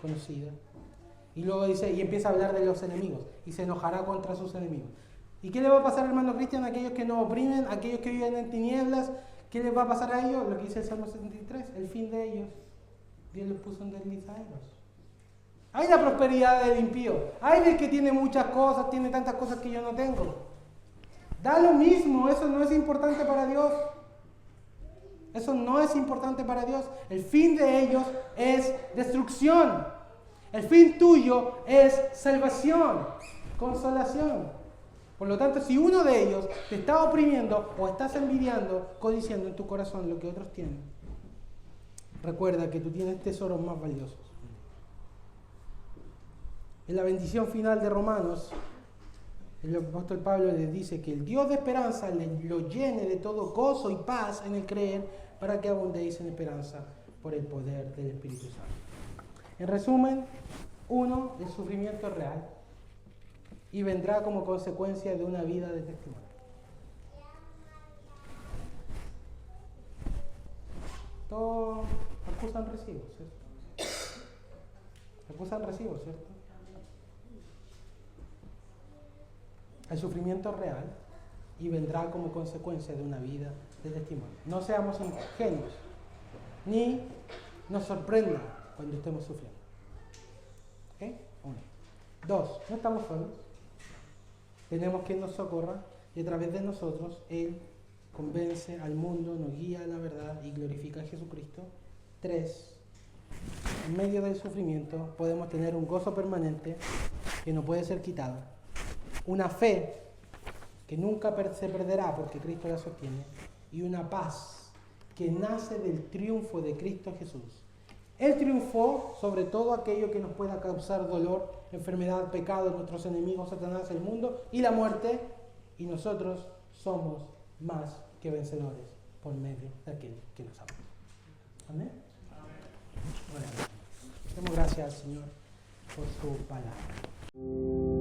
conocida. Y luego dice, y empieza a hablar de los enemigos, y se enojará contra sus enemigos. ¿Y qué le va a pasar, hermano Cristian, a aquellos que nos oprimen, a aquellos que viven en tinieblas? ¿Qué les va a pasar a ellos? Lo que dice el Salmo 73, el fin de ellos, Dios los puso en deslizaderos. Hay la prosperidad del impío, hay del que tiene muchas cosas, tiene tantas cosas que yo no tengo. Da lo mismo, eso no es importante para Dios. Eso no es importante para Dios. El fin de ellos es destrucción. El fin tuyo es salvación, consolación. Por lo tanto, si uno de ellos te está oprimiendo o estás envidiando, codiciando en tu corazón lo que otros tienen, recuerda que tú tienes tesoros más valiosos. En la bendición final de Romanos, el apóstol Pablo les dice que el Dios de esperanza lo llene de todo gozo y paz en el creer, para que abundéis en esperanza por el poder del Espíritu Santo. En resumen, 1, el sufrimiento es real y vendrá como consecuencia de una vida de testimonio. Todos acusan recibo, ¿cierto? Acusan recibo, ¿cierto? El sufrimiento es real y vendrá como consecuencia de una vida de testimonio. No seamos ingenuos, ni nos sorprenda cuando estemos sufriendo. ¿Ok? 1. 2. No estamos solos. Tenemos quien nos socorra y a través de nosotros Él convence al mundo, nos guía a la verdad y glorifica a Jesucristo. 3. En medio del sufrimiento podemos tener un gozo permanente que no puede ser quitado. Una fe que nunca se perderá porque Cristo la sostiene, y una paz que nace del triunfo de Cristo Jesús Él triunfó sobre todo aquello que nos pueda causar dolor, enfermedad, pecado, nuestros enemigos, Satanás, el mundo y la muerte. Y nosotros somos más que vencedores por medio de aquel que nos ama. Amén. Bueno, demos gracias al Señor por su palabra.